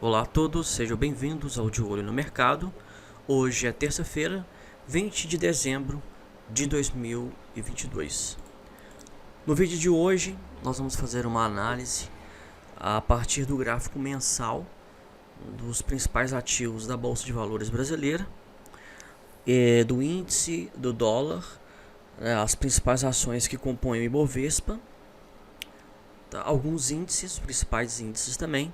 Olá a todos, sejam bem-vindos ao De Olho no Mercado. Hoje é terça-feira, 20 de dezembro de 2022. No vídeo de hoje, nós vamos fazer uma análise a partir do gráfico mensal dos principais ativos da Bolsa de Valores brasileira, do índice do dólar, as principais ações que compõem o Ibovespa, alguns índices, os principais índices também,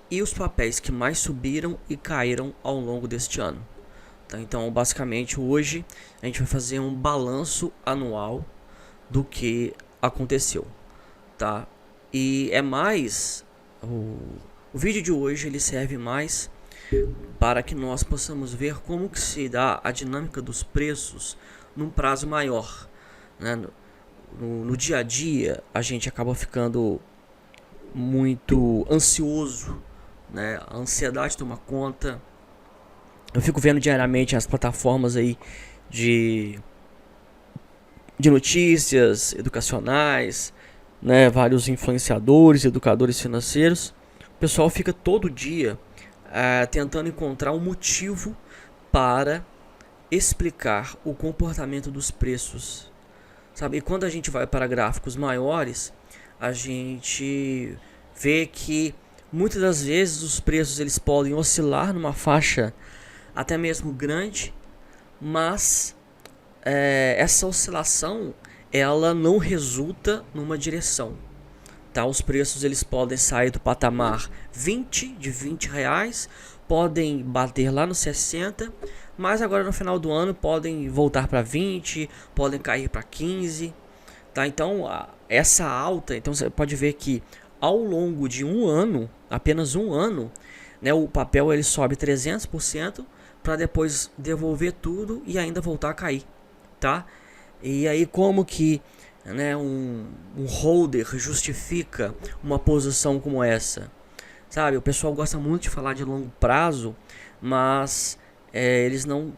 e os papéis que mais subiram e caíram ao longo deste ano. Então, basicamente, hoje a gente vai fazer um balanço anual do que aconteceu, tá? E é mais o vídeo de hoje ele serve mais para que nós possamos ver como que se dá a dinâmica dos preços num prazo maior, né? No dia a dia a gente acaba ficando muito ansioso, né? A ansiedade toma conta. Eu fico vendo diariamente as plataformas aí de notícias educacionais, né? Vários influenciadores, educadores financeiros. O pessoal fica todo dia tentando encontrar um motivo para explicar o comportamento dos preços, sabe? E quando a gente vai para gráficos maiores, a gente vê que muitas das vezes os preços eles podem oscilar numa faixa até mesmo grande, mas essa oscilação ela não resulta numa direção, tá? Os preços eles podem sair do patamar de 20 reais, podem bater lá no 60, mas agora no final do ano podem voltar para 20, podem cair para 15, tá? Então essa alta, então você pode ver que ao longo de um ano, apenas um ano, né, o papel ele sobe 300% para depois devolver tudo e ainda voltar a cair, tá? E aí como que, né, um holder justifica uma posição como essa? Sabe, o pessoal gosta muito de falar de longo prazo, mas eles não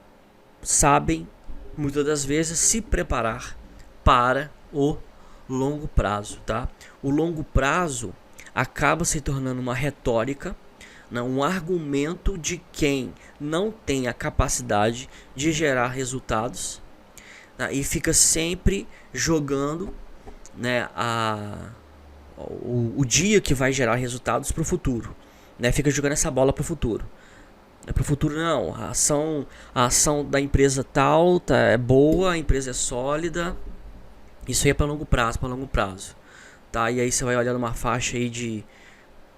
sabem muitas das vezes se preparar para o longo prazo, tá? O longo prazo acaba se tornando uma retórica, né, um argumento de quem não tem a capacidade de gerar resultados, né, e fica sempre jogando, né, o dia que vai gerar resultados para o futuro, né? Fica jogando essa bola para o futuro. Para o futuro não, a ação da empresa tal é boa, a empresa é sólida. Isso aí é para longo prazo, tá? E aí você vai olhar numa faixa aí de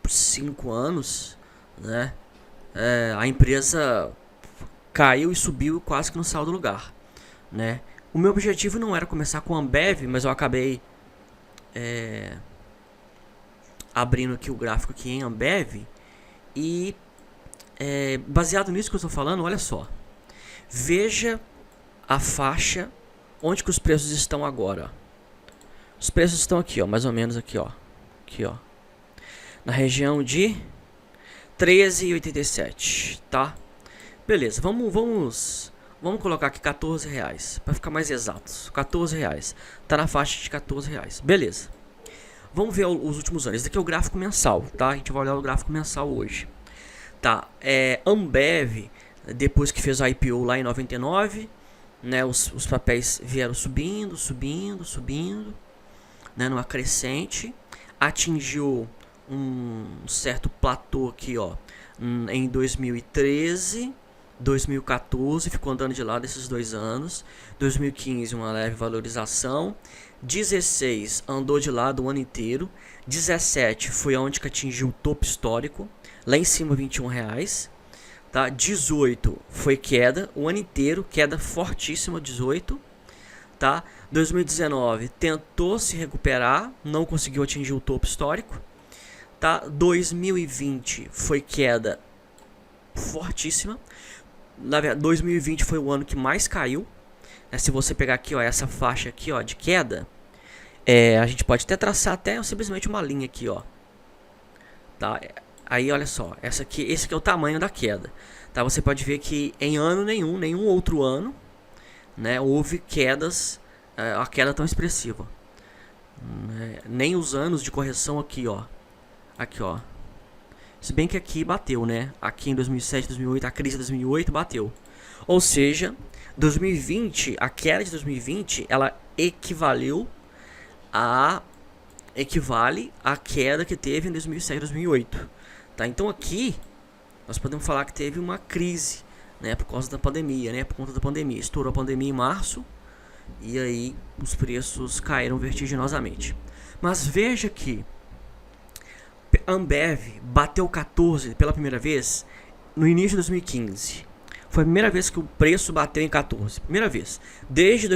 5 anos, né? A empresa caiu e subiu quase que não saiu do lugar, né? O meu objetivo não era começar com a Ambev, mas eu acabei abrindo aqui o gráfico aqui em Ambev e baseado nisso que eu estou falando, olha só, veja a faixa onde que os preços estão agora. Os preços estão aqui, ó, mais ou menos aqui, ó, na região de 13,87, tá? Beleza, vamos colocar aqui 14 reais, para ficar mais exatos. 14 reais, tá na faixa de 14 reais, beleza. Vamos ver os últimos anos. Esse daqui é o gráfico mensal, tá? A gente vai olhar o gráfico mensal hoje. Tá, Ambev, depois que fez a IPO lá em 99, né, os papéis vieram subindo, né, numa crescente, atingiu um certo platô aqui, ó, em 2013, 2014, ficou andando de lado esses 2 anos, 2015 uma leve valorização, 16 andou de lado o ano inteiro, 17 foi onde que atingiu o topo histórico, lá em cima R$ 21, tá? 18 foi queda, o ano inteiro, queda fortíssima, 18, tá? 2019 tentou se recuperar, não conseguiu atingir o topo histórico, tá? 2020 foi queda fortíssima. Na verdade, 2020 foi o ano que mais caiu, né? Se você pegar aqui, ó, essa faixa aqui, ó, de queda, a gente pode até traçar até simplesmente uma linha aqui, ó, tá? Aí olha só, esse aqui é o tamanho da queda, tá? Você pode ver que em ano nenhum outro ano, né, houve quedas, a queda tão expressiva, né? Nem os anos de correção aqui, ó, Se bem que aqui bateu, né? Aqui em 2007, 2008, a crise de 2008 bateu. Ou seja, 2020, a queda de 2020, ela equivale à queda que teve em 2007, 2008. Tá? Então aqui nós podemos falar que teve uma crise, né, por causa da pandemia, né? Por conta da pandemia, estourou a pandemia em março e aí os preços caíram vertiginosamente. Mas veja que Ambev bateu 14 pela primeira vez no início de 2015. Foi a primeira vez que o preço bateu em 14. Primeira vez. Desde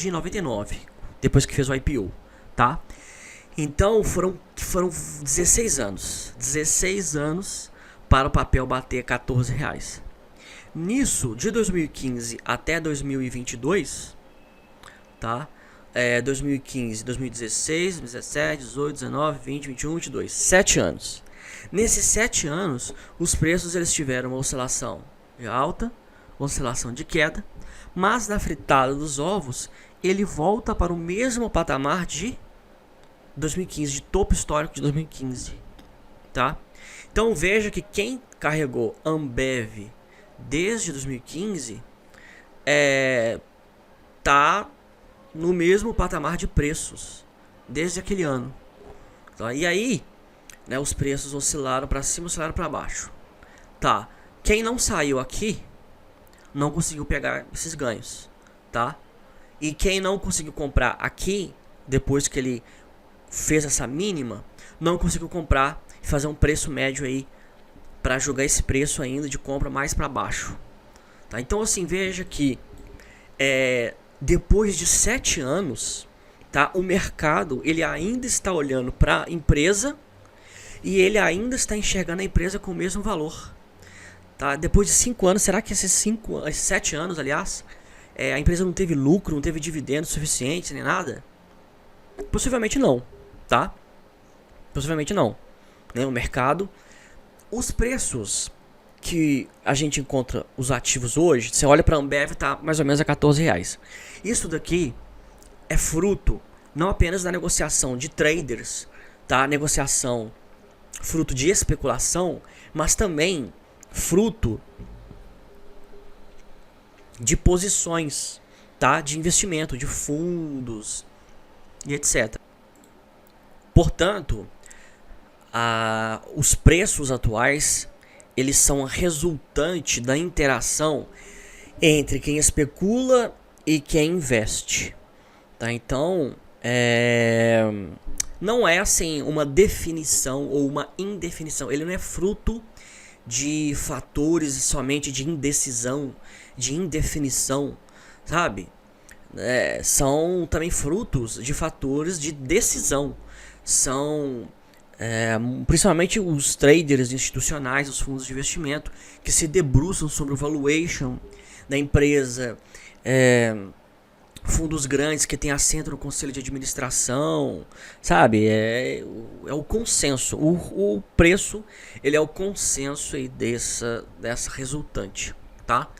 99. Depois que fez o IPO. Tá? Então foram 16 anos. 16 anos para o papel bater 14 reais. Nisso, de 2015 até 2022, tá? 2015, 2016, 2017, 18, 19, 20, 21, 22. 7 anos. Nesses 7 anos, os preços eles tiveram uma oscilação de alta, oscilação de queda, mas na fritada dos ovos, ele volta para o mesmo patamar de 2015, de topo histórico de 2015, tá? Então veja que quem carregou Ambev desde 2015 tá no mesmo patamar de preços desde aquele ano, tá? E aí, né, os preços oscilaram para cima, oscilaram para baixo, tá? Quem não saiu aqui não conseguiu pegar esses ganhos, tá? E quem não conseguiu comprar aqui depois que ele fez essa mínima, não conseguiu comprar e fazer um preço médio aí para jogar esse preço ainda de compra mais para baixo, tá? Então assim, veja que depois de 7 anos, tá, o mercado ele ainda está olhando para a empresa e ele ainda está enxergando a empresa com o mesmo valor, tá? Depois de 5 anos, será que esses 7 anos, aliás, a empresa não teve lucro, não teve dividendos suficientes nem nada? Possivelmente não, tá? Possivelmente não, né? O mercado, os preços que a gente encontra os ativos hoje, você olha para a Ambev, tá mais ou menos a 14 reais. Isso daqui é fruto não apenas da negociação de traders, tá? Negociação fruto de especulação, mas também fruto de posições, tá? De investimento, de fundos e etc. Portanto, os preços atuais eles são resultante da interação entre quem especula e quem investe, tá? Então, não é assim uma definição ou uma indefinição. Ele não é fruto de fatores somente de indecisão, de indefinição, sabe? São também frutos de fatores de decisão. São principalmente os traders institucionais, os fundos de investimento, que se debruçam sobre o valuation da empresa, fundos grandes que têm assento no conselho de administração, sabe? É o consenso, o preço ele é o consenso aí dessa resultante, tá?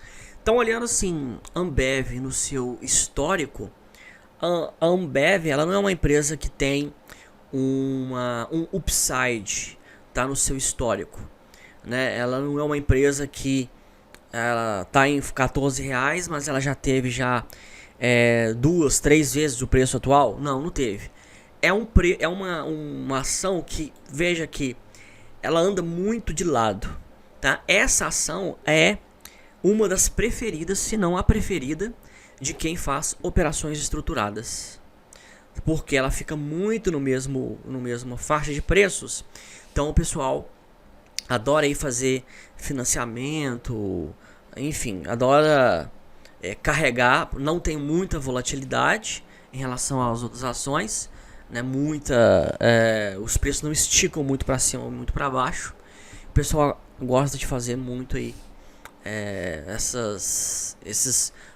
Então, olhando assim, Ambev no seu histórico, a Ambev ela não é uma empresa que tem um upside, tá, no seu histórico, né? Ela não é uma empresa que ela tá em 14 reais, mas ela já teve 2, 3 vezes o preço atual. Não teve. É uma ação que, veja que ela anda muito de lado, tá? Essa ação é uma das preferidas, se não a preferida, de quem faz operações estruturadas, porque ela fica muito no mesmo faixa de preços. Então o pessoal adora aí fazer financiamento, enfim, adora carregar, não tem muita volatilidade em relação às outras ações, né? Os preços não esticam muito para cima ou muito para baixo. O pessoal gosta de fazer muito aí essas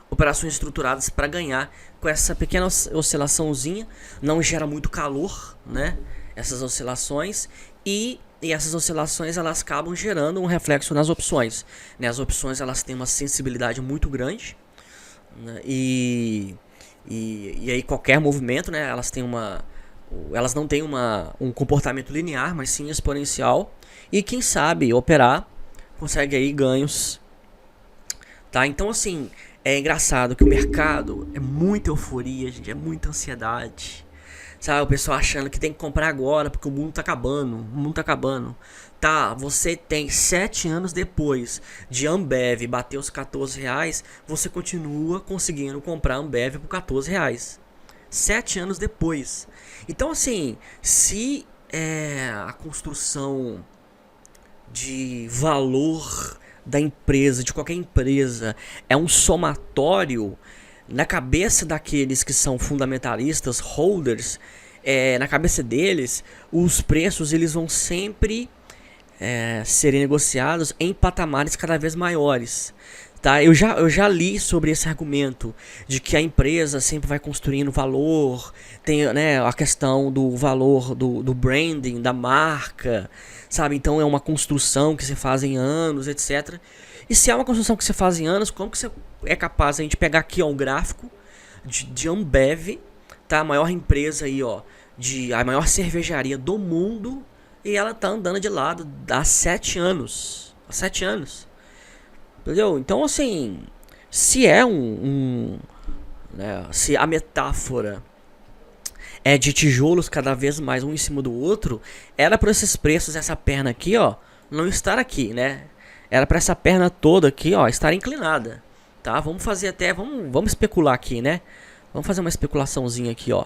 operações estruturadas para ganhar com essa pequena oscilaçãozinha. Não gera muito calor, né? Essas oscilações e essas oscilações elas acabam gerando um reflexo nas opções, né? As opções elas têm uma sensibilidade muito grande, né? E aí qualquer movimento, né? Elas têm Elas não têm um comportamento linear, mas sim exponencial. E quem sabe operar consegue aí ganhos, tá? Então assim, é engraçado que o mercado é muita euforia, gente, é muita ansiedade. Sabe, o pessoal achando que tem que comprar agora porque o mundo tá acabando, o mundo tá acabando. Tá, você tem 7 anos depois de Ambev bater os 14 reais, você continua conseguindo comprar Ambev por 14 reais. 7 anos depois. Então assim, se a construção de valor da empresa, de qualquer empresa, é um somatório na cabeça daqueles que são fundamentalistas, holders, na cabeça deles, os preços eles vão sempre serem negociados em patamares cada vez maiores. Tá? Eu já li sobre esse argumento de que a empresa sempre vai construindo valor, tem, né, a questão do valor do branding, da marca, sabe? Então é uma construção que se faz em anos, etc. E se é uma construção que se faz em anos, como que você é capaz de a gente pegar aqui ó, um gráfico de Ambev, tá? A maior empresa aí, ó, a maior cervejaria do mundo, e ela tá andando de lado há 7 anos. Há 7 anos. Entendeu? Então, assim, se é né, se a metáfora é de tijolos cada vez mais um em cima do outro, era para esses preços, essa perna aqui, ó, não estar aqui, né? Era para essa perna toda aqui, ó, estar inclinada, tá? Vamos fazer até, vamos especular aqui, né? Vamos fazer uma especulaçãozinha aqui, ó,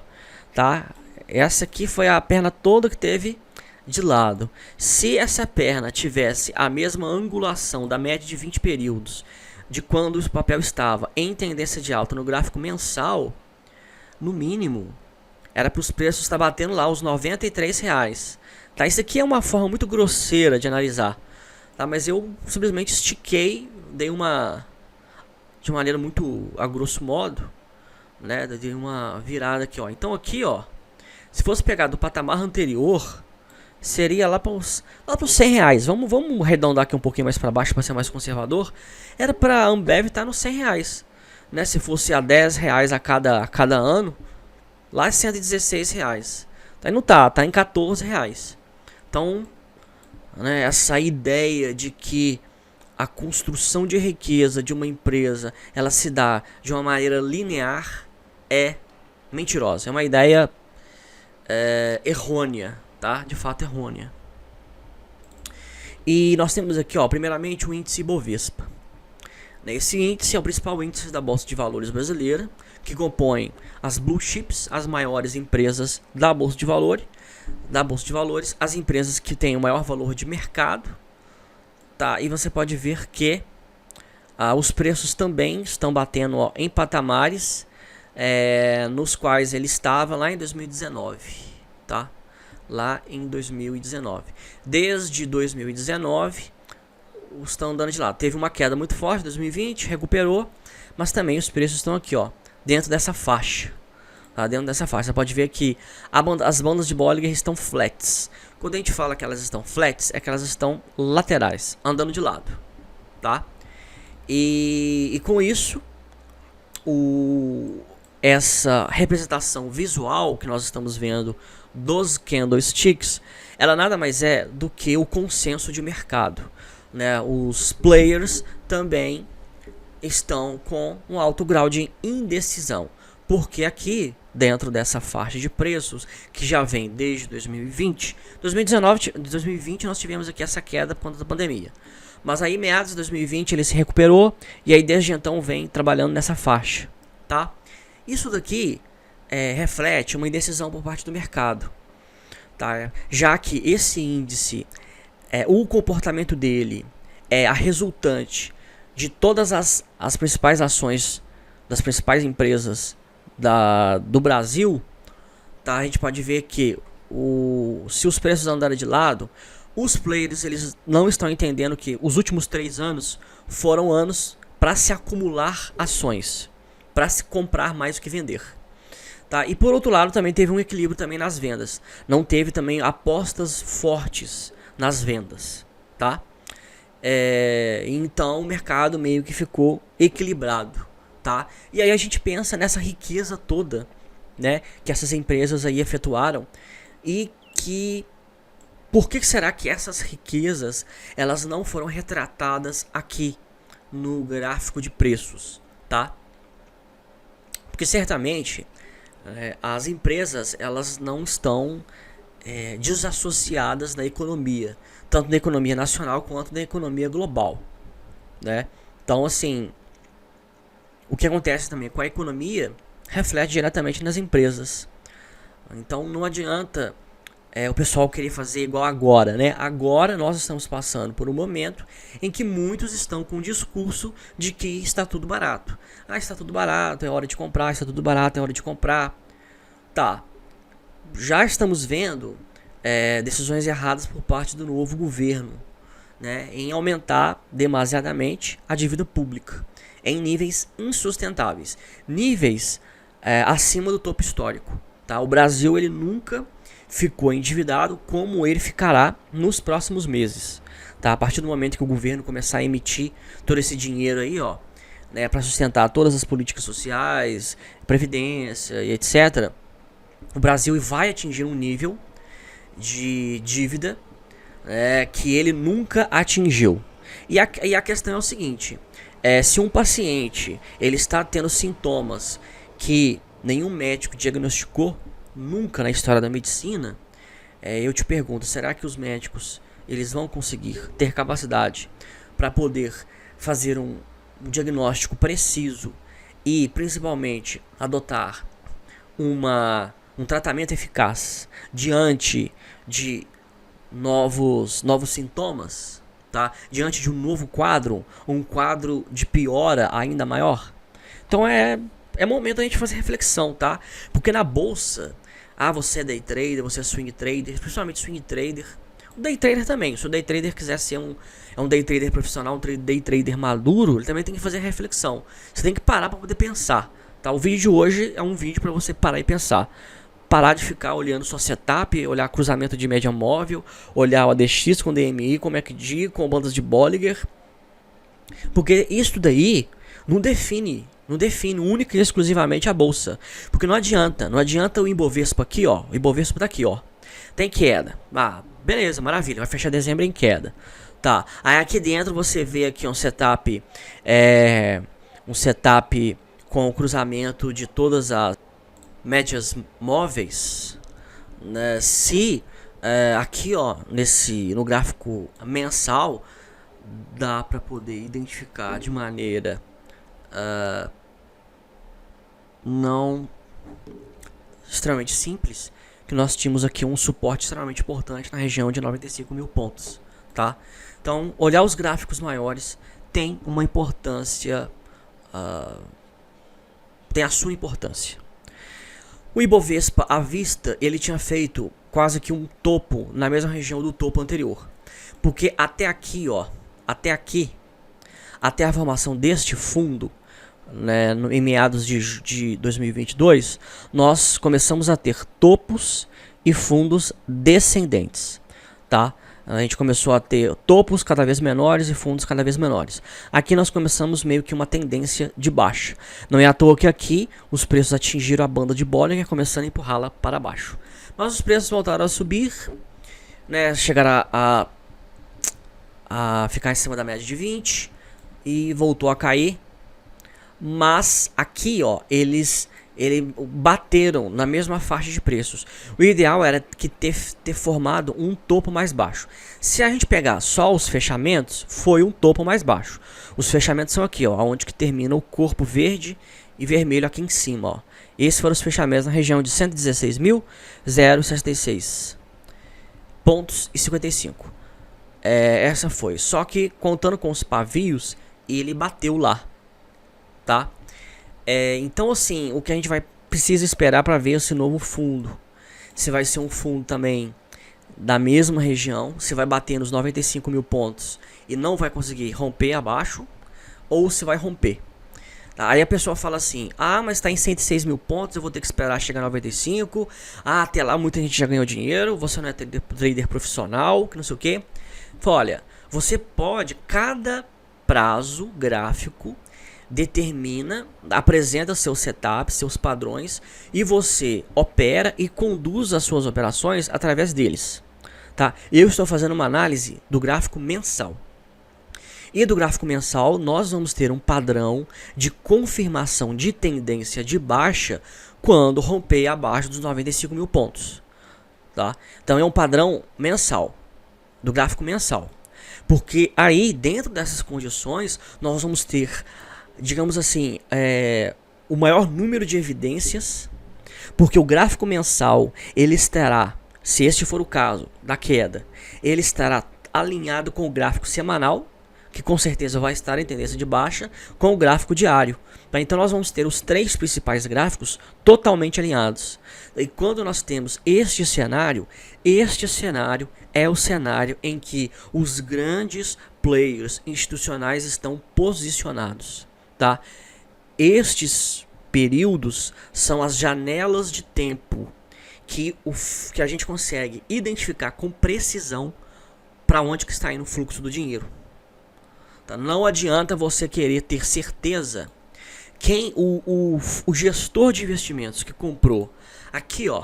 tá? Essa aqui foi a perna toda que teve de lado. Se essa perna tivesse a mesma angulação da média de 20 períodos de quando o papel estava em tendência de alta no gráfico mensal, no mínimo, era para os preços estar batendo lá os R$ 93. Tá? Isso aqui é uma forma muito grosseira de analisar. Tá? Mas eu simplesmente estiquei, dei de maneira muito a grosso modo, né? Dei uma virada aqui, ó. Então aqui, ó, se fosse pegar do patamar anterior, seria lá para os R$ 100. Vamos arredondar aqui um pouquinho mais para baixo para ser mais conservador. Era para a Ambev estar nos R$ 100, né? Se fosse a R$ 10 a cada ano, lá é R$ 116. Aí não tá em R$ 14. Então, né, essa ideia de que a construção de riqueza de uma empresa ela se dá de uma maneira linear é mentirosa. É uma ideia errônea. Tá? De fato errônea. E nós temos aqui, ó, primeiramente o índice Bovespa. Esse índice é o principal índice da Bolsa de Valores brasileira, que compõe as blue chips, as maiores empresas da Bolsa de Valores, as empresas que têm o maior valor de mercado, tá? E você pode ver que os preços também estão batendo ó, em patamares nos quais ele estava lá em 2019, tá? Lá em 2019. Desde 2019 estão andando de lado. Teve uma queda muito forte em 2020, recuperou, mas também os preços estão aqui, ó, dentro dessa faixa. Tá? Dentro dessa faixa. Você pode ver que as bandas de Bollinger estão flats. Quando a gente fala que elas estão flats, é que elas estão laterais, andando de lado, tá? E com isso, essa representação visual que nós estamos vendo dos candlesticks, ela nada mais é do que o consenso de mercado, né? Os players também estão com um alto grau de indecisão, porque aqui dentro dessa faixa de preços que já vem desde 2020, 2020 nós tivemos aqui essa queda por conta da pandemia, mas aí meados de 2020 ele se recuperou e aí desde então vem trabalhando nessa faixa, tá? Isso daqui reflete uma indecisão por parte do mercado, tá? Já que esse índice, o comportamento dele é a resultante de todas as principais ações das principais empresas do Brasil, tá? A gente pode ver que se os preços andarem de lado, os players eles não estão entendendo que os últimos 3 anos foram anos para se acumular ações, para se comprar mais do que vender. Tá? E por outro lado também teve um equilíbrio também nas vendas. Não teve também apostas fortes nas vendas. Tá? Então o mercado meio que ficou equilibrado. Tá? E aí a gente pensa nessa riqueza toda né, que essas empresas aí efetuaram e que por que será que essas riquezas elas não foram retratadas aqui no gráfico de preços, tá? Porque certamente as empresas elas não estão desassociadas da economia, tanto da economia nacional quanto da economia global, né? Então, assim, o que acontece também com a economia reflete diretamente nas empresas. Então, não adianta o pessoal querer fazer igual agora, né? Agora nós estamos passando por um momento em que muitos estão com o discurso de que está tudo barato. Ah, está tudo barato, é hora de comprar, está tudo barato, é hora de comprar. Tá, já estamos vendo decisões erradas por parte do novo governo, né, em aumentar demasiadamente a dívida pública em níveis insustentáveis, níveis acima do topo histórico. Tá? O Brasil ele nunca ficou endividado como ele ficará nos próximos meses. Tá? A partir do momento que o governo começar a emitir todo esse dinheiro aí, ó, né, para sustentar todas as políticas sociais, previdência e etc., o Brasil vai atingir um nível de dívida que ele nunca atingiu. E a questão é o seguinte: se um paciente ele está tendo sintomas que nenhum médico diagnosticou nunca na história da medicina, eu te pergunto, será que os médicos eles vão conseguir ter capacidade para poder fazer um diagnóstico preciso e principalmente adotar um tratamento eficaz diante de novos sintomas, tá? Diante de um novo quadro, um quadro de piora ainda maior? Então é momento da gente fazer reflexão, tá? Porque na bolsa, você é day trader, você é swing trader, principalmente swing trader, o day trader também. Se o day trader quiser ser um day trader profissional, um day trader maduro, ele também tem que fazer reflexão. Você tem que parar para poder pensar, tá? O vídeo de hoje é um vídeo para você parar e pensar. Parar de ficar olhando só setup, olhar cruzamento de média móvel, olhar o ADX com DMI, com MACD, com bandas de Bollinger. Porque isso daí não define única e exclusivamente a bolsa. Porque não adianta o Ibovespa aqui, ó. O Ibovespa tá aqui, ó. Tem queda. Beleza, maravilha, vai fechar dezembro em queda. Tá. Aí aqui dentro você vê aqui um setup com o cruzamento de todas as médias móveis, né? Se aqui, ó, no gráfico mensal dá para poder identificar de maneira não extremamente simples que nós tínhamos aqui um suporte extremamente importante na região de 95 mil pontos, tá? Então, olhar os gráficos maiores tem uma importância, tem a sua importância. O Ibovespa à vista, ele tinha feito quase que um topo na mesma região do topo anterior. Porque até aqui, ó, até a formação deste fundo, né, em meados de 2022, nós começamos a ter topos e fundos descendentes, tá? A gente começou a ter topos cada vez menores e fundos cada vez menores. Aqui nós começamos meio que uma tendência de baixa. Não é à toa que aqui os preços atingiram a banda de Bollinger, começando a empurrá-la para baixo. Mas os preços voltaram a subir, né, chegaram a ficar em cima da média de 20 e voltou a cair. Mas aqui, ó, eles bateram na mesma faixa de preços. O ideal era que ter formado um topo mais baixo. Se a gente pegar só os fechamentos, foi um topo mais baixo. Os fechamentos são aqui, ó, onde que termina o corpo verde e vermelho aqui em cima, ó. Esses foram os fechamentos na região de 116.066 pontos e 55. Essa foi. Só que contando com os pavios, ele bateu lá, tá? Então, assim, o que a gente precisa esperar para ver esse novo fundo, se vai ser um fundo também da mesma região, se vai bater nos 95 mil pontos e não vai conseguir romper abaixo, ou se vai romper. Tá? Aí a pessoa fala assim: mas está em 106 mil pontos, eu vou ter que esperar chegar a 95. Até lá muita gente já ganhou dinheiro, você não é trader profissional, que não sei o que. Olha, você pode, cada prazo gráfico, determina, apresenta seus setups, seus padrões, e você opera e conduz as suas operações através deles. Tá? Eu estou fazendo uma análise do gráfico mensal. E do gráfico mensal nós vamos ter um padrão de confirmação de tendência de baixa quando romper abaixo dos 95 mil pontos. Tá? Então é um padrão mensal, do gráfico mensal. Porque aí, dentro dessas condições, nós vamos ter, digamos assim, o maior número de evidências, porque o gráfico mensal, ele estará, se este for o caso da queda, ele estará alinhado com o gráfico semanal, que com certeza vai estar em tendência de baixa, com o gráfico diário. Tá? Então nós vamos ter os 3 principais gráficos totalmente alinhados. E quando nós temos este cenário é o cenário em que os grandes players institucionais estão posicionados. Tá? Estes períodos são as janelas de tempo que a gente consegue identificar com precisão para onde que está indo o fluxo do dinheiro. Tá? Não adianta você querer ter certeza. O gestor de investimentos que comprou aqui, ó,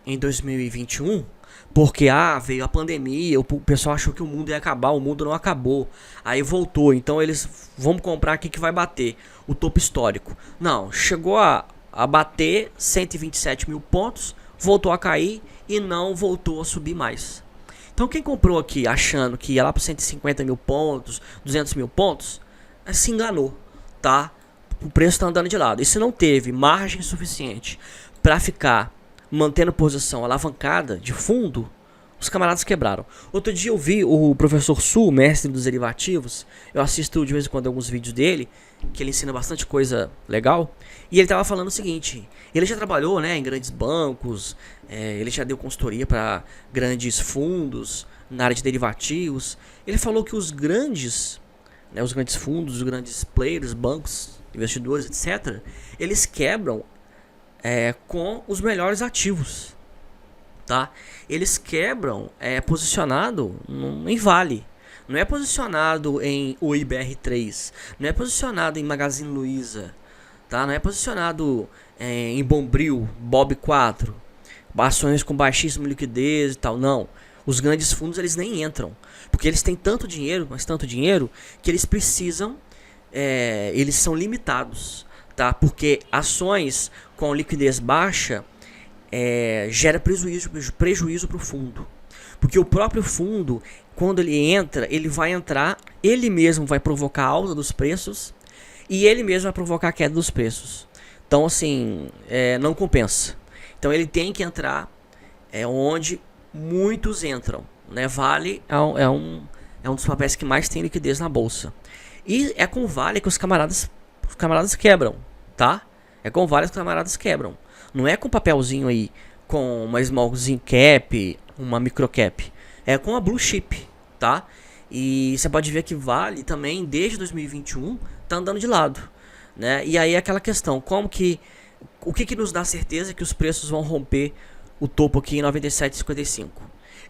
em 2021, porque veio a pandemia, o pessoal achou que o mundo ia acabar, o mundo não acabou, aí voltou, então eles vão comprar aqui que vai bater o topo histórico. Não, chegou a bater 127 mil pontos, voltou a cair e não voltou a subir mais. Então quem comprou aqui achando que ia lá para 150 mil pontos, 200 mil pontos, se enganou, tá? O preço está andando de lado. E se não teve margem suficiente para ficar mantendo posição alavancada de fundo, os camaradas quebraram. Outro dia eu vi o professor Su, mestre dos derivativos, eu assisto de vez em quando alguns vídeos dele, que ele ensina bastante coisa legal, e ele estava falando o seguinte: ele já trabalhou, né, em grandes bancos, ele já deu consultoria para grandes fundos na área de derivativos. Ele falou que os grandes fundos, os grandes players, bancos, investidores, etc., eles quebram com os melhores ativos. Tá? Eles quebram posicionado em Vale. Não é posicionado em OIBR3, não é posicionado em Magazine Luiza, tá? Não é posicionado em Bombril, Bob4, ações com baixíssima liquidez e tal, não. Os grandes fundos eles nem entram, porque eles têm tanto dinheiro, mas tanto dinheiro, que eles precisam, eles são limitados, tá? Porque ações com liquidez baixa gera prejuízo para o fundo. Porque o próprio fundo, quando ele entra, ele vai entrar, ele mesmo vai provocar a alta dos preços e ele mesmo vai provocar a queda dos preços. Então, assim, não compensa. Então, ele tem que entrar onde muitos entram. Né? Vale é um dos papéis que mais tem liquidez na bolsa. E é com Vale que os camaradas quebram, tá? É com Vale que os camaradas quebram. Não é com papelzinho aí, com uma smallzinho cap, uma micro cap. É com a blue chip, tá? E você pode ver que Vale também, desde 2021, tá andando de lado, né? E aí é aquela questão, o que nos dá certeza que os preços vão romper o topo aqui em 97,55?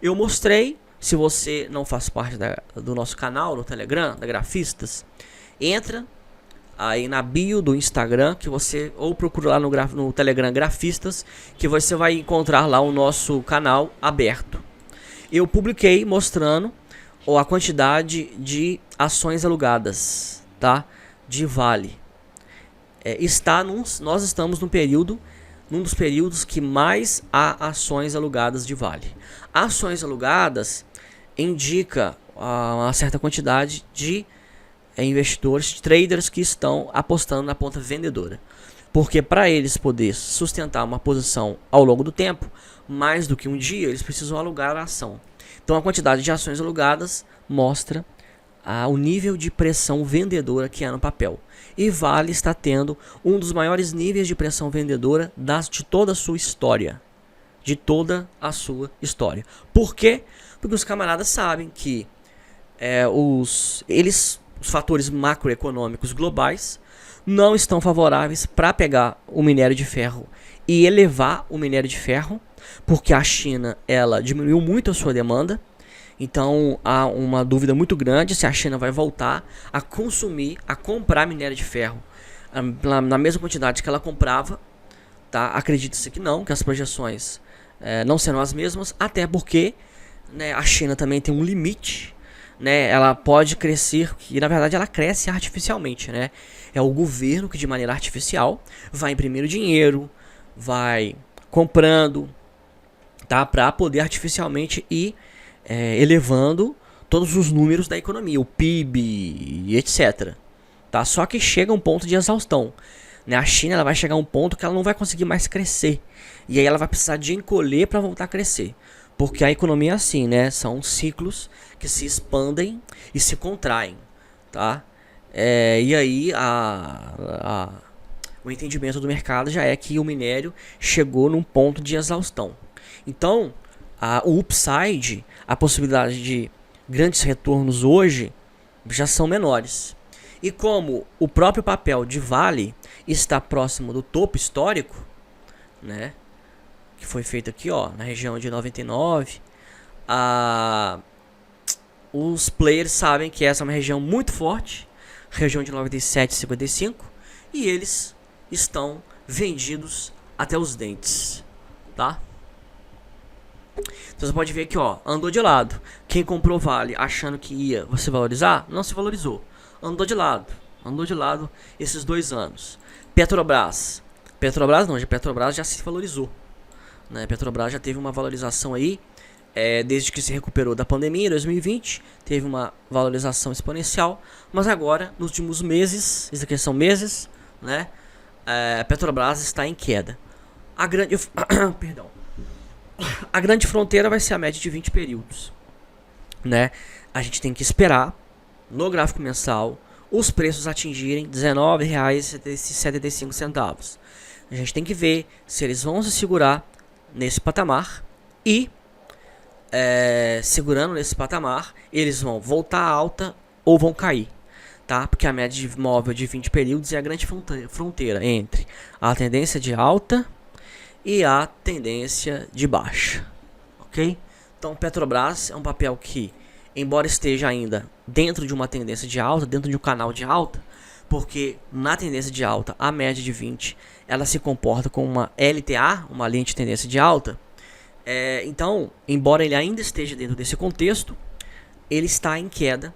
Eu mostrei, se você não faz parte do nosso canal no Telegram, da Grafistas, entra aí na bio do Instagram, que você ou procura lá no Telegram Grafistas, que você vai encontrar lá o nosso canal aberto. Eu publiquei mostrando a quantidade de ações alugadas, tá? De Vale. Nós estamos num dos períodos que mais há ações alugadas de Vale. Ações alugadas indica uma certa quantidade de investidores, traders que estão apostando na ponta vendedora. Porque para eles poder sustentar uma posição ao longo do tempo, mais do que um dia, eles precisam alugar a ação. Então a quantidade de ações alugadas mostra o nível de pressão vendedora que há no papel. E Vale está tendo um dos maiores níveis de pressão vendedora de toda a sua história. De toda a sua história. Por quê? Porque os camaradas sabem que os fatores macroeconômicos globais não estão favoráveis para pegar o minério de ferro e elevar o minério de ferro, porque a China ela diminuiu muito a sua demanda Então há uma dúvida muito grande se a China vai voltar a consumir, a comprar minério de ferro na mesma quantidade que ela comprava. Tá? Acredita-se que não, que as projeções não serão as mesmas, até porque, né, a China também tem um limite, né? Ela pode crescer, e na verdade ela cresce artificialmente, né? É o governo que de maneira artificial vai imprimir dinheiro, vai comprando, tá? Para poder artificialmente ir elevando todos os números da economia, o PIB e etc. Tá? Só que chega um ponto de exaustão. Né? A China ela vai chegar a um ponto que ela não vai conseguir mais crescer. E aí ela vai precisar de encolher para voltar a crescer. Porque a economia é assim, né? São ciclos que se expandem e se contraem. Tá? E aí o entendimento do mercado já é que o minério chegou num ponto de exaustão. Então, o upside, a possibilidade de grandes retornos hoje já são menores. E como o próprio papel de Vale está próximo do topo histórico, né, que foi feito aqui, ó, na região de 99, os players sabem que essa é uma região muito forte, região de 97 e 55, e eles estão vendidos até os dentes, tá? Então você pode ver aqui, ó, andou de lado. Quem comprou Vale achando que ia se valorizar, não se valorizou. Andou de lado esses 2 anos. Petrobras já se valorizou, né? Petrobras já teve uma valorização aí, desde que se recuperou da pandemia em 2020, teve uma valorização exponencial, mas agora, nos últimos meses, isso aqui são meses, né? A Petrobras está em queda. Perdão. A grande fronteira vai ser a média de 20 períodos, né? A gente tem que esperar no gráfico mensal os preços atingirem R$19,75. A gente tem que ver se eles vão se segurar nesse patamar e, segurando nesse patamar, eles vão voltar alta ou vão cair, tá? Porque a média móvel de 20 períodos é a grande fronteira entre a tendência de alta e a tendência de baixa, ok? Então Petrobras é um papel que, embora esteja ainda dentro de uma tendência de alta, dentro de um canal de alta, porque na tendência de alta, a média de 20, ela se comporta como uma LTA, uma linha de tendência de alta. Então, embora ele ainda esteja dentro desse contexto, ele está em queda,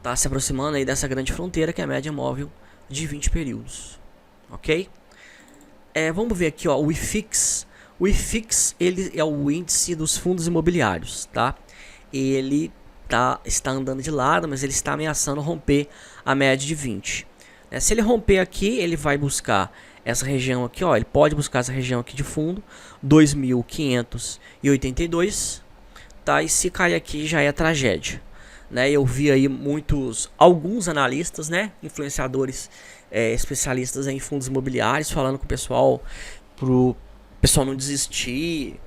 tá se aproximando aí dessa grande fronteira que é a média móvel de 20 períodos, ok? Vamos ver aqui, ó, o IFIX. O IFIX ele é o índice dos fundos imobiliários, tá? Ele está andando de lado, mas ele está ameaçando romper a média de 20. Se ele romper aqui, ele vai buscar essa região aqui, ó. Ele pode buscar essa região aqui de fundo, 2.582, tá? E se cair aqui já é tragédia, né? Eu vi aí alguns analistas, né, influenciadores, especialistas em fundos imobiliários falando com o pessoal pro pessoal não desistir,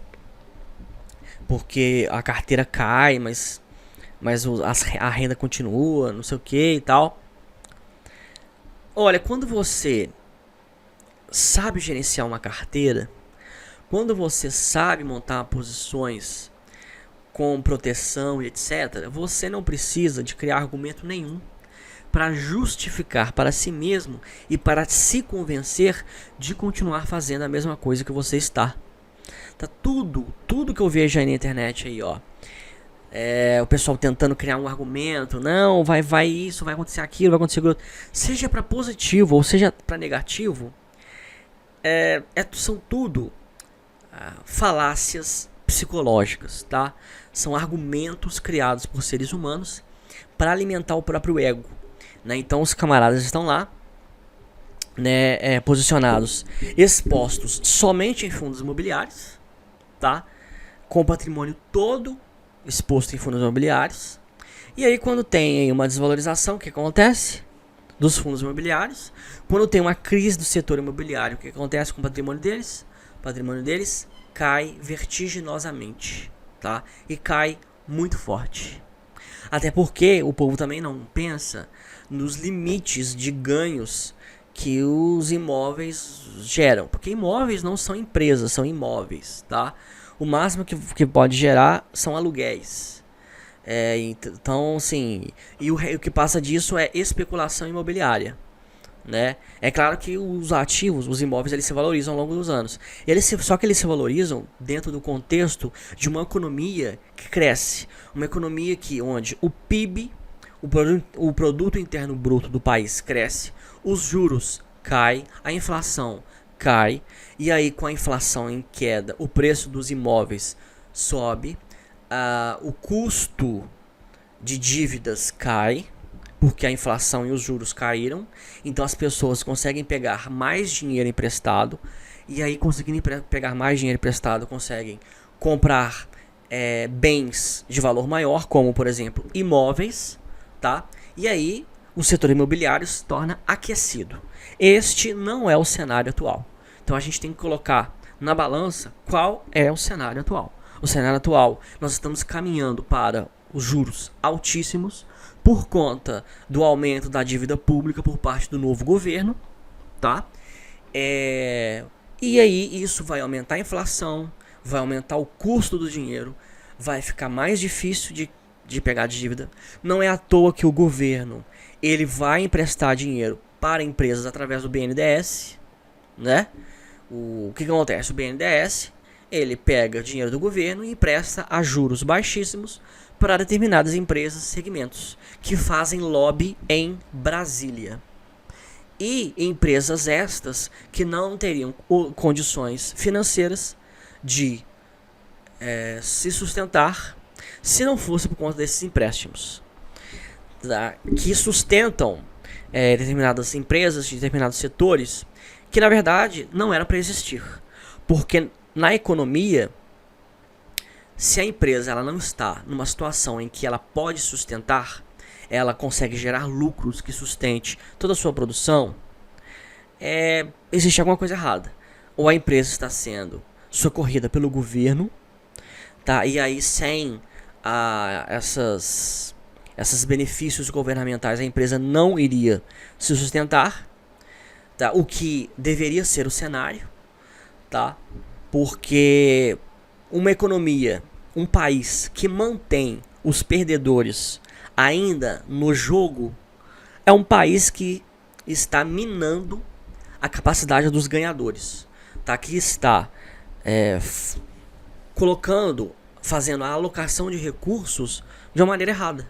porque a carteira cai, mas a renda continua, não sei o que e tal. Olha, quando você sabe gerenciar uma carteira, quando você sabe montar posições com proteção e etc., você não precisa de criar argumento nenhum para justificar para si mesmo e para se convencer de continuar fazendo a mesma coisa que você está. Tá tudo que eu vejo aí na internet aí, ó. O pessoal tentando criar um argumento, não, vai isso, vai acontecer aquilo, vai acontecer aquilo. Seja para positivo ou seja para negativo, são tudo falácias psicológicas, tá? São argumentos criados por seres humanos para alimentar o próprio ego, né? Então os camaradas estão lá, né, posicionados, expostos somente em fundos imobiliários, tá? Com o patrimônio todo exposto em fundos imobiliários. E aí quando tem uma desvalorização, o que acontece? Dos fundos imobiliários. Quando tem uma crise do setor imobiliário, o que acontece com o patrimônio deles? O patrimônio deles cai vertiginosamente, tá? E cai muito forte. Até porque o povo também não pensa nos limites de ganhos que os imóveis geram. Porque imóveis não são empresas, são imóveis, tá? O máximo que pode gerar são aluguéis. Então, assim, o que passa disso é especulação imobiliária, né? É claro que os ativos, os imóveis, eles se valorizam ao longo dos anos. Só que eles se valorizam dentro do contexto de uma economia que cresce, uma economia onde o PIB, o produto interno bruto do país cresce, os juros caem, a inflação cai, e aí com a inflação em queda, o preço dos imóveis sobe, o custo de dívidas cai, porque a inflação e os juros caíram, então as pessoas conseguem pegar mais dinheiro emprestado, e aí conseguindo pegar mais dinheiro emprestado, conseguem comprar bens de valor maior, como por exemplo imóveis, tá? E aí o setor imobiliário se torna aquecido. Este não é o cenário atual. Então a gente tem que colocar na balança qual é o cenário atual. O cenário atual, nós estamos caminhando para os juros altíssimos por conta do aumento da dívida pública por parte do novo governo, tá? E aí isso vai aumentar a inflação, vai aumentar o custo do dinheiro, vai ficar mais difícil de pegar dívida. Não é à toa que o governo ele vai emprestar dinheiro para empresas através do BNDES, né? O que acontece? O BNDES ele pega dinheiro do governo e empresta a juros baixíssimos para determinadas empresas, segmentos que fazem lobby em Brasília. E empresas estas que não teriam condições financeiras de se sustentar se não fosse por conta desses empréstimos, tá? Que sustentam determinadas empresas de determinados setores que na verdade não era para existir, porque na economia, se a empresa ela não está numa situação em que ela pode sustentar, ela consegue gerar lucros que sustente toda a sua produção, existe alguma coisa errada. Ou a empresa está sendo socorrida pelo governo, tá? E aí sem esses benefícios governamentais a empresa não iria se sustentar, tá? O que deveria ser o cenário, tá? Porque uma economia, um país que mantém os perdedores ainda no jogo, é um país que está minando a capacidade dos ganhadores, tá? Que está fazendo a alocação de recursos de uma maneira errada,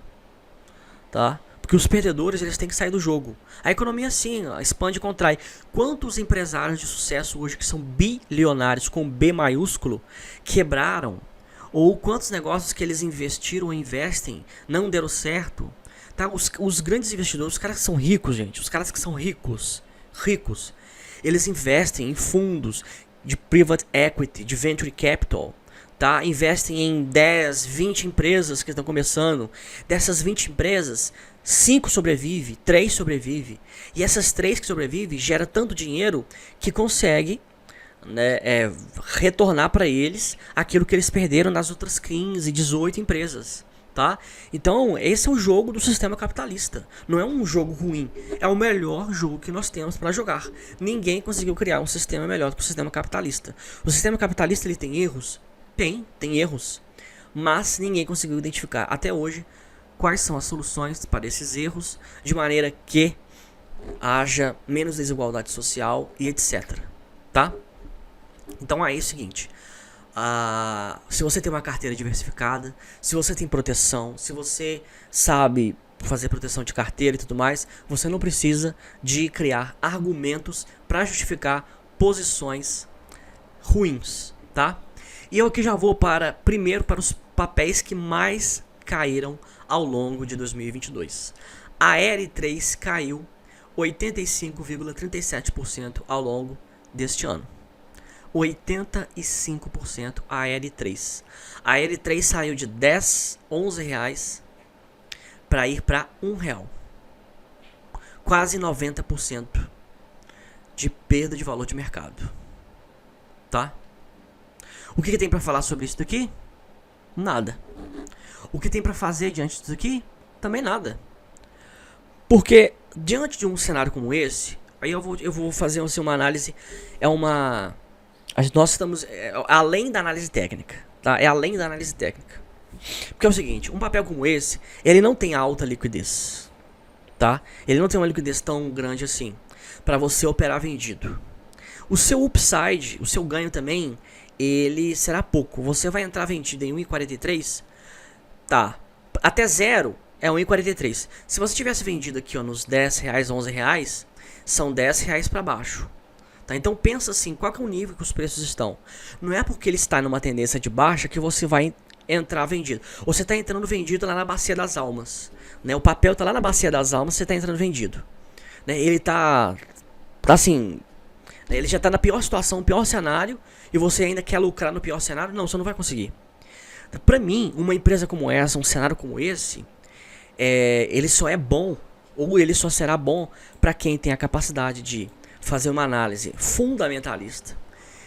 tá? Porque os perdedores eles têm que sair do jogo. A economia sim, expande e contrai. Quantos empresários de sucesso hoje que são bilionários com B maiúsculo quebraram? Ou quantos negócios que eles investiram ou investem não deram certo? Tá? Os grandes investidores, os caras que são ricos, gente, os caras que são ricos, eles investem em fundos de private equity, de venture capital, tá? Investem em 10, 20 empresas que estão começando. Dessas 20 empresas, 5 sobrevivem, 3 sobrevivem. E essas 3 que sobrevivem geram tanto dinheiro que consegue, né, retornar para eles aquilo que eles perderam nas outras 15, 18 empresas. Tá? Então esse é o jogo do sistema capitalista. Não é um jogo ruim, é o melhor jogo que nós temos para jogar. Ninguém conseguiu criar um sistema melhor do que o sistema capitalista. O sistema capitalista ele tem erros? Tem erros. Mas ninguém conseguiu identificar até hoje quais são as soluções para esses erros, de maneira que haja menos desigualdade social e etc. Tá? Então é o seguinte. Se você tem uma carteira diversificada, se você tem proteção, se você sabe fazer proteção de carteira e tudo mais, você não precisa de criar argumentos para justificar posições ruins, tá? E eu aqui já vou primeiro para os papéis que mais caíram ao longo de 2022. A R3 caiu 85,37% ao longo deste ano. 85% a L3. A L3 saiu de 10, 11 reais para ir para R$1. Quase 90% de perda de valor de mercado. Tá? O que tem para falar sobre isso daqui? Nada. O que tem para fazer diante disso aqui? Também nada. Porque diante de um cenário como esse, aí eu vou fazer assim, uma análise, nós estamos além da análise técnica, tá? É além da análise técnica. Porque é o seguinte, um papel como esse, ele não tem alta liquidez, tá? Ele não tem uma liquidez tão grande assim para você operar vendido. O seu upside, o seu ganho também, ele será pouco. Você vai entrar vendido em 1,43, tá? Até zero é 1,43. Se você tivesse vendido aqui, ó, nos R$10, R$11, são R$10 para baixo. Tá? Então pensa assim, qual que é o nível que os preços estão? Não é porque ele está numa tendência de baixa que você vai entrar vendido. Você está entrando vendido lá na bacia das almas, né? O papel está lá na bacia das almas, você está entrando vendido, né? Ele tá assim, ele já está na pior situação, no pior cenário, e você ainda quer lucrar no pior cenário? Não, você não vai conseguir. Para mim, uma empresa como essa, um cenário como esse, ele só é bom, ou ele só será bom para quem tem a capacidade de fazer uma análise fundamentalista,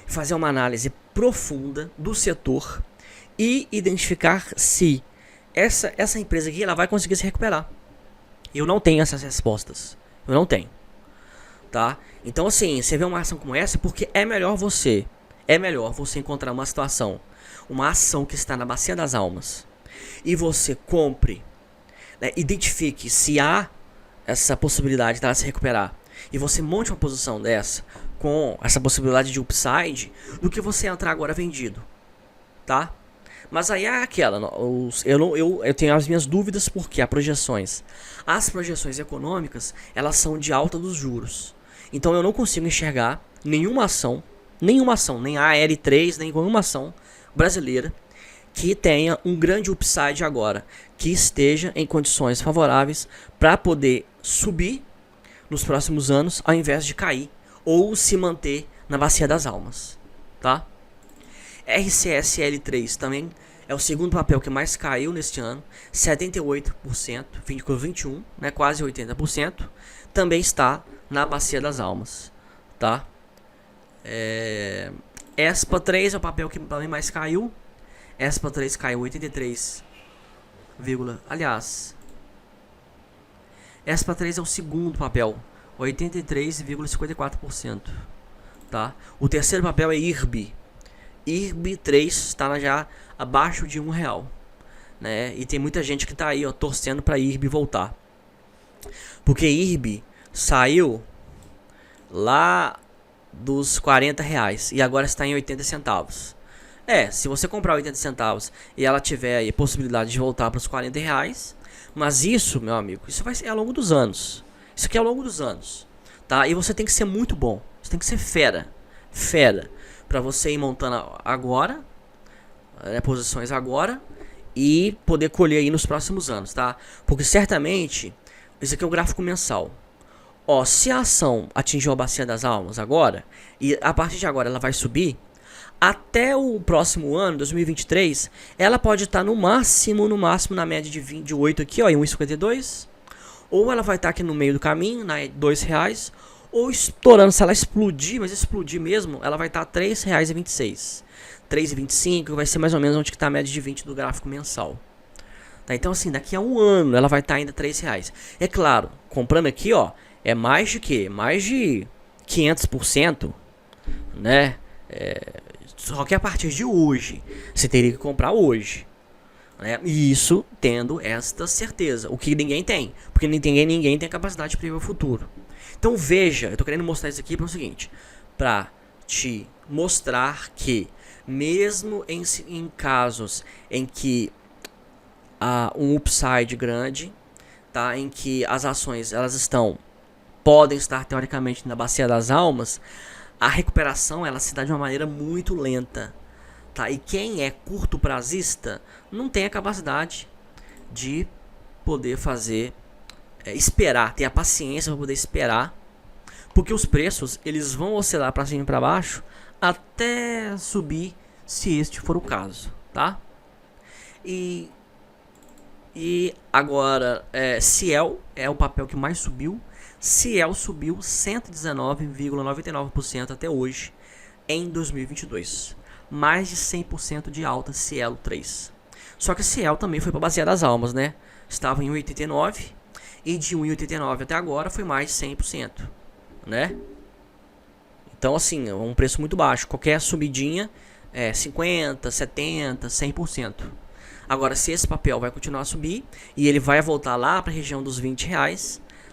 fazer uma análise profunda do setor e identificar se essa empresa aqui ela vai conseguir se recuperar. Eu não tenho essas respostas. Eu não tenho. Tá? Então assim, você vê uma ação como essa porque é melhor você encontrar uma situação, uma ação que está na bacia das almas e você compre, né, identifique se há essa possibilidade dela se recuperar e você monte uma posição dessa com essa possibilidade de upside do que você entrar agora vendido, tá? Mas aí é aquela, eu tenho as minhas dúvidas porque as projeções econômicas, elas são de alta dos juros. Então eu não consigo enxergar nenhuma ação, nem a AL3, nem nenhuma ação brasileira que tenha um grande upside agora, que esteja em condições favoráveis para poder subir nos próximos anos, ao invés de cair ou se manter na bacia das almas, tá? RCSL3 também é o segundo papel que mais caiu neste ano, 78%, 21%, né, quase 80%, também está na bacia das almas, tá? ESPA 3 é o papel que também mais caiu. ESPA 3 caiu 83, aliás, ESPA 3 é o segundo papel, 83,54%, tá? O terceiro papel é IRB. IRB 3 está já abaixo de R$1, né? E tem muita gente que está aí, ó, torcendo para IRB voltar. Porque IRB saiu lá dos R$40 e agora está em 80 centavos. Se você comprar 80 centavos e ela tiver aí a possibilidade de voltar para os R$40, mas isso, meu amigo, isso vai ser ao longo dos anos. Isso aqui é ao longo dos anos, tá? E você tem que ser muito bom, você tem que ser fera, para você ir montando agora, posições agora e poder colher aí nos próximos anos, tá? Porque certamente, isso aqui é o gráfico mensal. Ó, se a ação atingiu a bacia das almas agora, e a partir de agora ela vai subir, até o próximo ano, 2023, ela pode estar no máximo na média de 28 aqui, ó, em 1,52. Ou ela vai estar aqui no meio do caminho, né, R$2, ou estourando, se ela explodir, mas explodir mesmo, ela vai estar R$3,26. 3,25 vai ser mais ou menos onde está a média de 20 do gráfico mensal. Tá, então assim, daqui a um ano ela vai estar ainda R$3. É claro, comprando aqui, ó, é mais de quê? Mais de 500%, né? Só que a partir de hoje, você teria que comprar hoje, né? E isso tendo esta certeza, o que ninguém tem, porque ninguém tem a capacidade de prever o futuro. Então veja, eu tô querendo mostrar isso aqui para o seguinte, para te mostrar que mesmo em casos em que há um upside grande, tá? Em que as ações podem estar teoricamente na bacia das almas, a recuperação ela se dá de uma maneira muito lenta, tá? E quem é curto prazista não tem a capacidade de poder fazer esperar, ter a paciência para poder esperar, porque os preços eles vão oscilar para cima e para baixo até subir, se este for o caso, tá? E agora, Ciel é o papel que mais subiu. Ciel subiu 119,99% até hoje, em 2022. Mais de 100% de alta Cielo 3. Só que Ciel também foi para a bacia das almas, né? Estava em 1,89 e de 1,89 até agora foi mais de 100%, né? Então assim, é um preço muito baixo. Qualquer subidinha é 50%, 70%, 100%. Agora, se esse papel vai continuar a subir e ele vai voltar lá para a região dos R$ 20,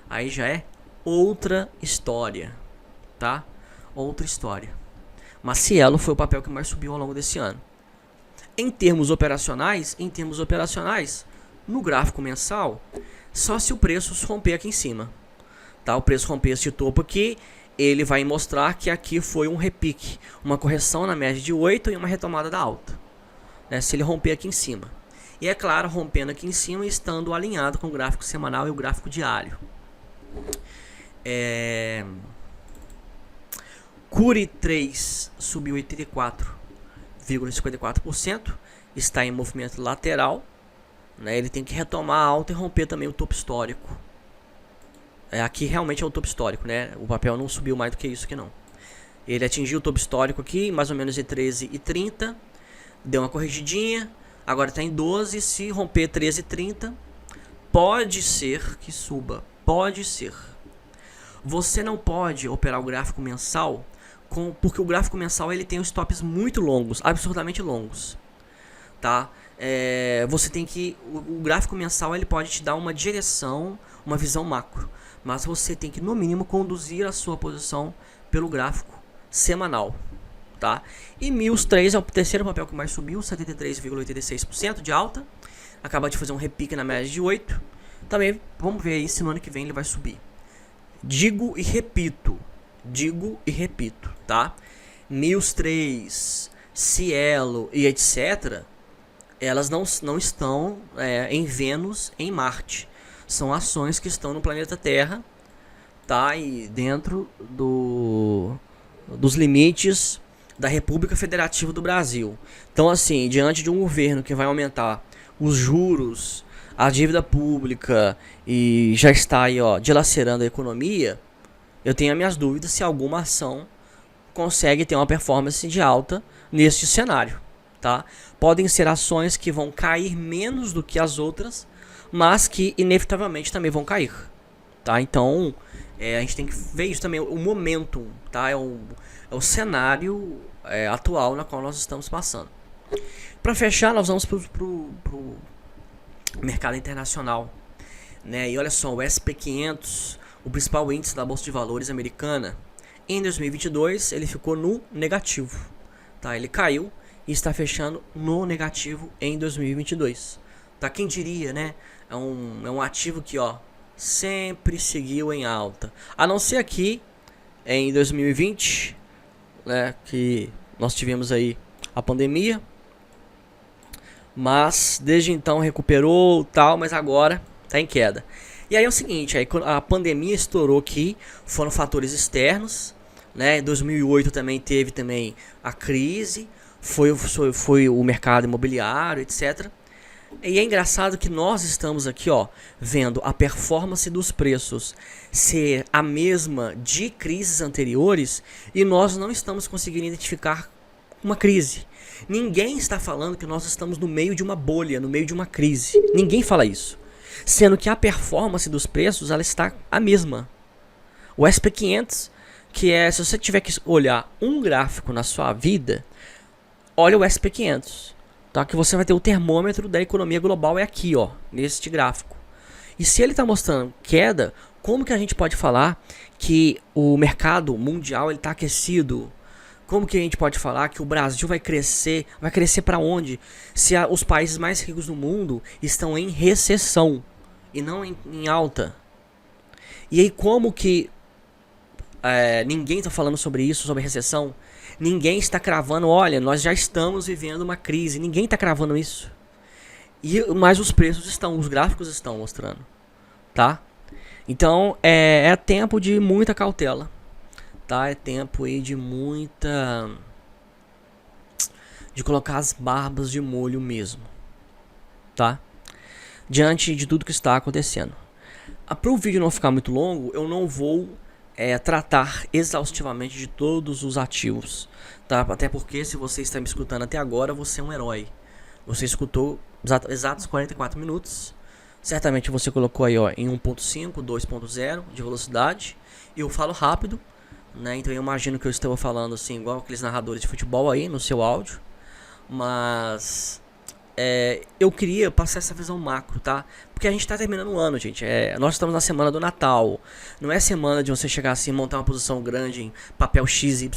aí já é outra história, tá? Outra história. Mas Cielo foi o papel que mais subiu ao longo desse ano. Em termos operacionais, no gráfico mensal, só se o preço romper aqui em cima, tá? O preço romper esse topo aqui, ele vai mostrar que aqui foi um repique, uma correção na média de 8 e uma retomada da alta, né? Se ele romper aqui em cima. E é claro, rompendo aqui em cima e estando alinhado com o gráfico semanal e o gráfico diário. Cury 3 subiu 84,54%, está em movimento lateral, né? Ele tem que retomar a alta e romper também o topo histórico. Aqui realmente é o topo histórico, né? O papel não subiu mais do que isso aqui não. Ele atingiu o topo histórico aqui, mais ou menos em 13,30, deu uma corrigidinha, agora está em 12, se romper 13,30, pode ser que suba, pode ser. Você não pode operar o gráfico mensal, porque o gráfico mensal ele tem os stops muito longos, absurdamente longos, tá? Você tem que, o gráfico mensal ele pode te dar uma direção, uma visão macro, mas você tem que no mínimo conduzir a sua posição pelo gráfico semanal, tá? E Mills 3 é o terceiro papel que mais subiu, 73,86% de alta, acaba de fazer um repique na média de 8. Também vamos ver aí se no ano que vem ele vai subir. Digo e repito, tá? Mills 3, Cielo e etc. Elas não estão em Vênus, em Marte. São ações que estão no planeta Terra, tá? E dentro dos limites da República Federativa do Brasil. Então, assim, diante de um governo que vai aumentar os juros, a dívida pública e já está aí, ó, dilacerando a economia, eu tenho as minhas dúvidas se alguma ação consegue ter uma performance de alta neste cenário, tá? Podem ser ações que vão cair menos do que as outras, mas que inevitavelmente também vão cair, tá? Então, a gente tem que ver isso também, o momentum, tá? É o cenário atual na qual nós estamos passando. Para fechar, nós vamos pro mercado internacional, né? E olha só, o SP500, o principal índice da Bolsa de Valores americana, em 2022 ele ficou no negativo, tá? Ele caiu e está fechando no negativo em 2022, tá? Quem diria, né? É um ativo que, ó, sempre seguiu em alta, a não ser aqui em 2020, né? Que nós tivemos aí a pandemia. Mas desde então recuperou tal, mas agora está em queda. E aí é o seguinte, aí a pandemia estourou aqui, foram fatores externos, né? Em 2008 também teve a crise, foi o mercado imobiliário, etc. E é engraçado que nós estamos aqui, ó, vendo a performance dos preços ser a mesma de crises anteriores e nós não estamos conseguindo identificar uma crise. Ninguém está falando que nós estamos no meio de uma bolha, no meio de uma crise. Ninguém fala isso. Sendo que a performance dos preços ela está a mesma. O SP500, se você tiver que olhar um gráfico na sua vida, olha o SP500. Tá? Que você vai ter o termômetro da economia global é aqui, ó, neste gráfico. E se ele está mostrando queda, como que a gente pode falar que o mercado mundial está aquecido? Como que a gente pode falar que o Brasil vai crescer para onde? Se os países mais ricos do mundo estão em recessão e não em alta. E aí como que ninguém está falando sobre isso, sobre recessão? Ninguém está cravando, olha, nós já estamos vivendo uma crise. Ninguém está cravando isso. Mas os preços estão, os gráficos estão mostrando, tá? Então é tempo de muita cautela. Tá? É tempo aí de colocar as barbas de molho mesmo, tá? Diante de tudo que está acontecendo. Para o vídeo não ficar muito longo, eu não vou tratar exaustivamente de todos os ativos, tá? Até porque se você está me escutando até agora, você é um herói. Você escutou exatos 44 minutos. Certamente você colocou aí, ó, em 1.5, 2.0 de velocidade. Eu falo rápido, né? Então eu imagino que eu estou falando assim igual aqueles narradores de futebol aí no seu áudio, mas eu queria passar essa visão macro, tá? Porque a gente tá terminando o ano, gente. Nós estamos na semana do Natal. Não é semana de você chegar assim e montar uma posição grande em papel XYZ.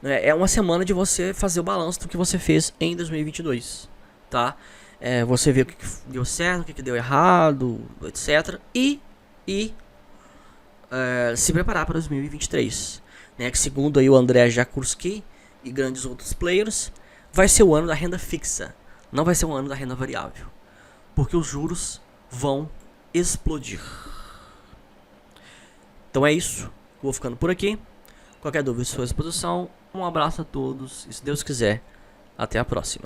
Né? É uma semana de você fazer o balanço do que você fez em 2022, tá? Você vê o que deu certo, o que deu errado, etc. E se preparar para 2023, né? Que segundo aí o André Jakurski e grandes outros players, vai ser o ano da renda fixa. Não vai ser um ano da renda variável, porque os juros vão explodir. Então é isso. Vou ficando por aqui. Qualquer dúvida, estou à disposição. Um abraço a todos e, se Deus quiser, até a próxima.